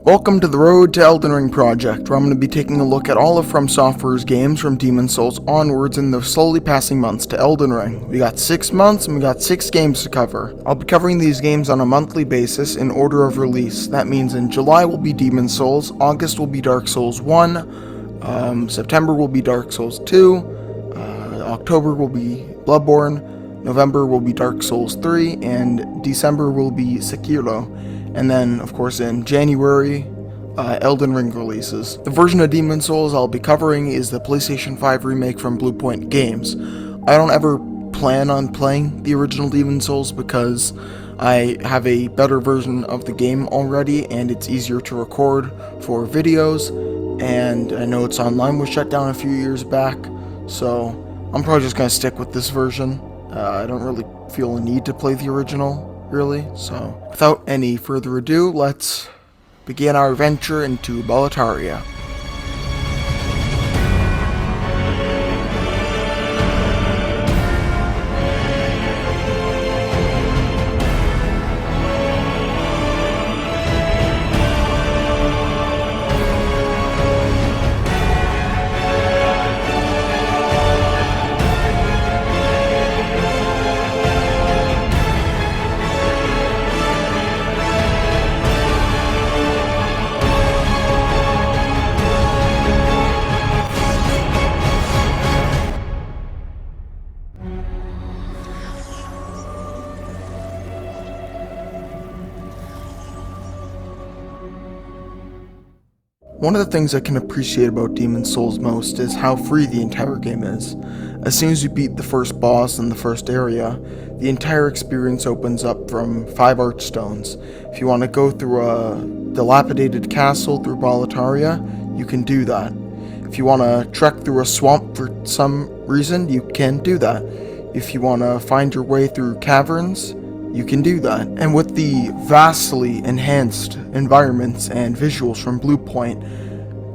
Welcome to the Road to Elden Ring project, where I'm going to be taking a look at all of Fromsoftwares games from Demon's Souls onwards in the slowly passing months to Elden Ring. We got 6 months and we got 6 games to cover. I'll be covering these games on a monthly basis in order of release. That means in July will be Demon's Souls, August will be Dark Souls 1, September will be Dark Souls 2, October will be Bloodborne, November will be Dark Souls 3, and December will be Sekiro. And then, of course, in January, Elden Ring releases. The version of Demon's Souls I'll be covering is the PlayStation 5 remake from Bluepoint Games. I don't ever plan on playing the original Demon's Souls because I have a better version of the game already, and it's easier to record for videos, and I know its online was shut down a few years back, so I'm probably just going to stick with this version. I don't really feel a need to play the original, really, so without any further ado, let's begin our adventure into Boletaria. One of the things I can appreciate about Demon's Souls most is how free the entire game is. As soon as you beat the first boss in the first area, the entire experience opens up from 5 archstones. If you want to go through a dilapidated castle through Boletaria, you can do that. If you want to trek through a swamp for some reason, you can do that. If you want to find your way through caverns, you can do that. And with the vastly enhanced environments and visuals from Bluepoint,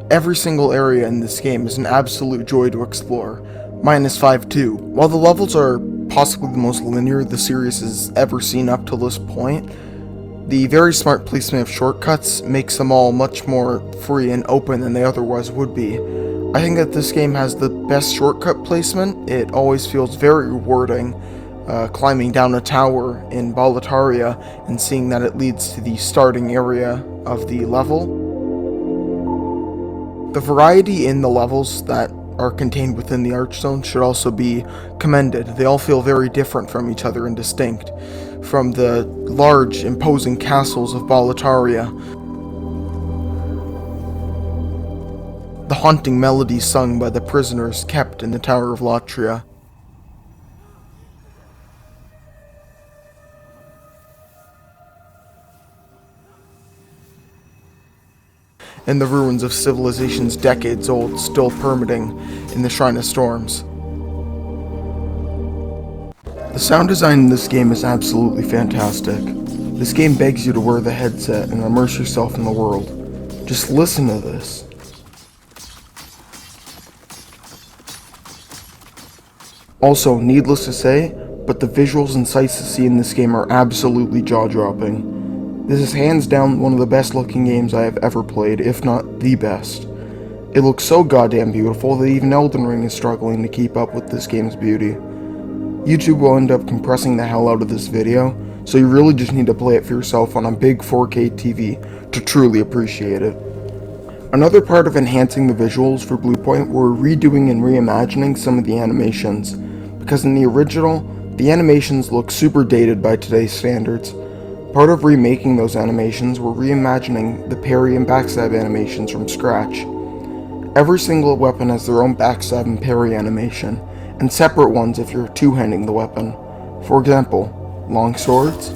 every single area in this game is an absolute joy to explore. Minus 5-2. While the levels are possibly the most linear the series has ever seen up to this point, the very smart placement of shortcuts makes them all much more free and open than they otherwise would be. I think that this game has the best shortcut placement. It always feels very rewarding. Climbing down a tower in Boletaria and seeing that it leads to the starting area of the level. The variety in the levels that are contained within the archstone should also be commended. They all feel very different from each other and distinct. From the large, imposing castles of Boletaria, the haunting melodies sung by the prisoners kept in the Tower of Latria, and the ruins of civilizations decades old still permitting in the Shrine of Storms. The sound design in this game is absolutely fantastic. This game begs you to wear the headset and immerse yourself in the world. Just listen to this. Also, needless to say, but the visuals and sights to see in this game are absolutely jaw-dropping. This is hands down one of the best looking games I have ever played, if not the best. It looks so goddamn beautiful that even Elden Ring is struggling to keep up with this game's beauty. YouTube will end up compressing the hell out of this video, so you really just need to play it for yourself on a big 4K TV to truly appreciate it. Another part of enhancing the visuals for Bluepoint were redoing and reimagining some of the animations, because in the original, the animations look super dated by today's standards. Part of remaking those animations were reimagining the parry and backstab animations from scratch. Every single weapon has their own backstab and parry animation, and separate ones if you're two-handing the weapon. For example, long swords,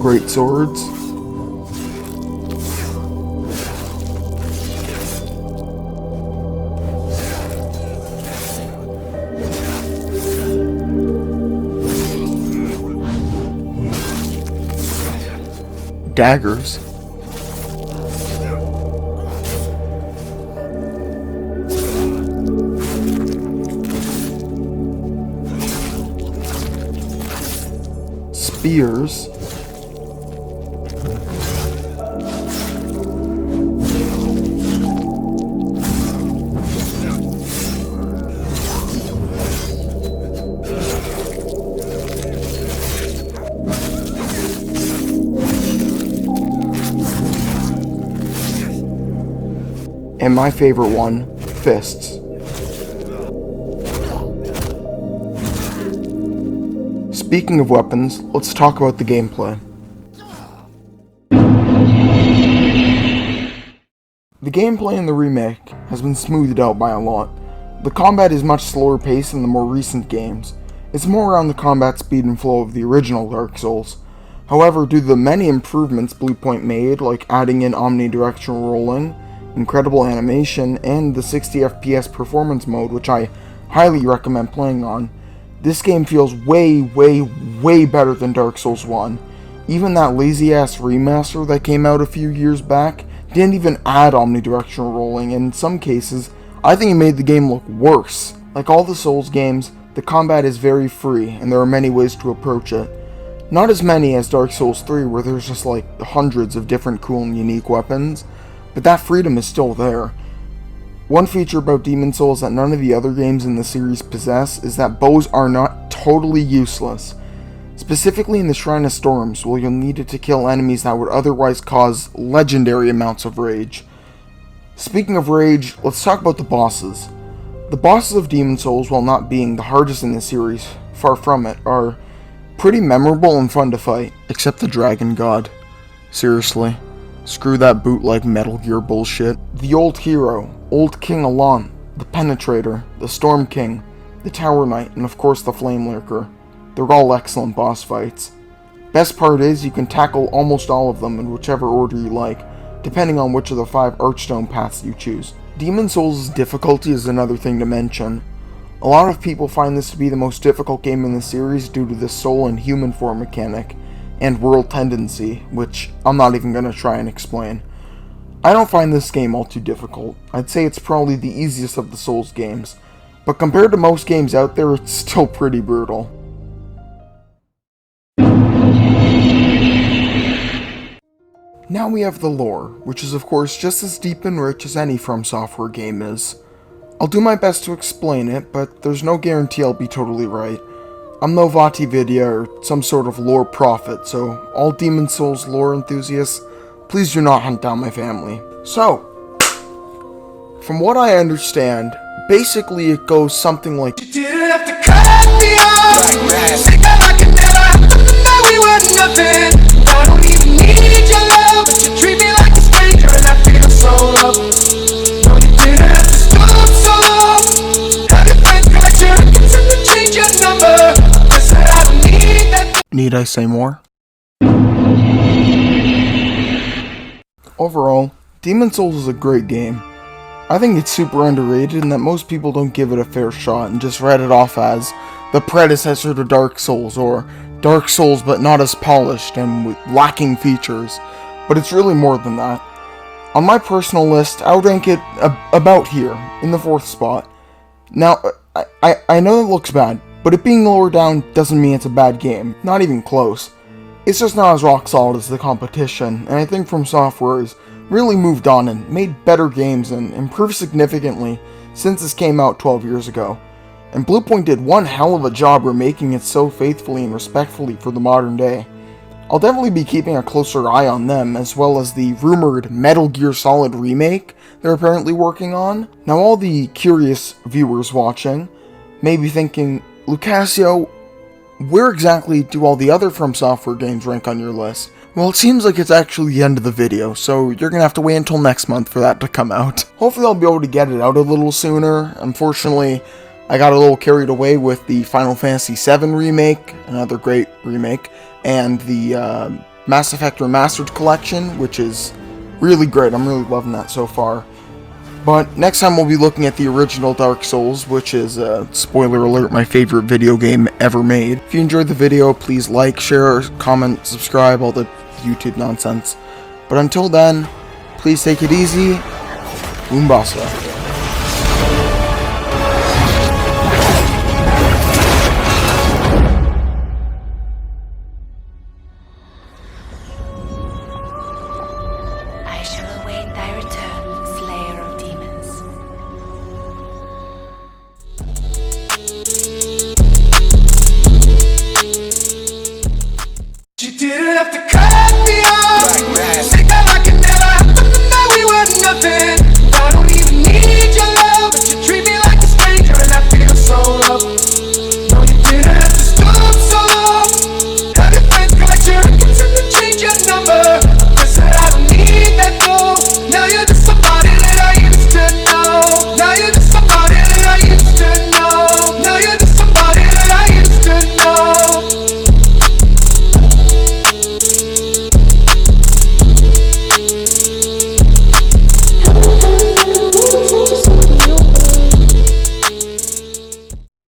great swords, daggers, spears. And my favorite one, fists. Speaking of weapons, let's talk about the gameplay. The gameplay in the remake has been smoothed out by a lot. The combat is much slower paced than the more recent games. It's more around the combat speed and flow of the original Dark Souls. However, due to the many improvements Bluepoint made, like adding in omnidirectional rolling, incredible animation, and the 60 FPS performance mode, which I highly recommend playing on, this game feels way better than Dark Souls 1. Even that lazy-ass remaster that came out a few years back didn't even add omnidirectional rolling, and in some cases, I think it made the game look worse. Like all the Souls games, the combat is very free, and there are many ways to approach it. Not as many as Dark Souls 3, where there's just like hundreds of different cool and unique weapons, but that freedom is still there. One feature about Demon Souls that none of the other games in the series possess is that bows are not totally useless. Specifically in the Shrine of Storms, where you'll need it to kill enemies that would otherwise cause legendary amounts of rage. Speaking of rage, let's talk about the bosses. The bosses of Demon Souls, while not being the hardest in the series, far from it, are pretty memorable and fun to fight, except the Dragon God. Seriously. Screw that bootleg Metal Gear bullshit. The Old Hero, Old King Alon, the Penetrator, the Storm King, the Tower Knight, and of course the Flame Lurker. They're all excellent boss fights. Best part is you can tackle almost all of them in whichever order you like, depending on which of the 5 Archstone paths you choose. Demon Souls' difficulty is another thing to mention. A lot of people find this to be the most difficult game in the series due to the soul and human form mechanic, and world tendency, which I'm not even going to try and explain. I don't find this game all too difficult. I'd say it's probably the easiest of the Souls games, but compared to most games out there, it's still pretty brutal. Now we have the lore, which is of course just as deep and rich as any Fromsoftware game is. I'll do my best to explain it, but there's no guarantee I'll be totally right. I'm no VaatiVidya or some sort of lore prophet, so all Demon Souls lore enthusiasts, please do not hunt down my family. So, from what I understand, basically it goes something like, you didn't have to cut me off, say that I could never happen, that we were nothing, I don't even need your love, but you treat me like a stranger and I feel so low. No, you didn't have to stop so long, have your friends collect your records and then change your number. Need I say more? Overall, Demon Souls is a great game. I think it's super underrated and that most people don't give it a fair shot and just write it off as the predecessor to Dark Souls, or Dark Souls but not as polished and with lacking features, but it's really more than that. On my personal list, I would rank it about here, in the 4th spot. Now, I know it looks bad, but it being lower down doesn't mean it's a bad game, not even close. It's just not as rock solid as the competition, and I think Fromsoftware has really moved on and made better games and improved significantly since this came out 12 years ago. And Bluepoint did one hell of a job remaking it so faithfully and respectfully for the modern day. I'll definitely be keeping a closer eye on them, as well as the rumored Metal Gear Solid remake they're apparently working on. Now all the curious viewers watching may be thinking, Lucasio, where exactly do all the other Fromsoftware games rank on your list? Well, it seems like it's actually the end of the video, so you're gonna have to wait until next month for that to come out. Hopefully I'll be able to get it out a little sooner. Unfortunately, I got a little carried away with the Final Fantasy VII remake, another great remake, and the Mass Effect Remastered Collection, which is really great. I'm really loving that so far. But next time we'll be looking at the original Dark Souls, which is, spoiler alert, my favorite video game ever made. If you enjoyed the video, please like, share, comment, subscribe, all the YouTube nonsense. But until then, please take it easy. Umbasa.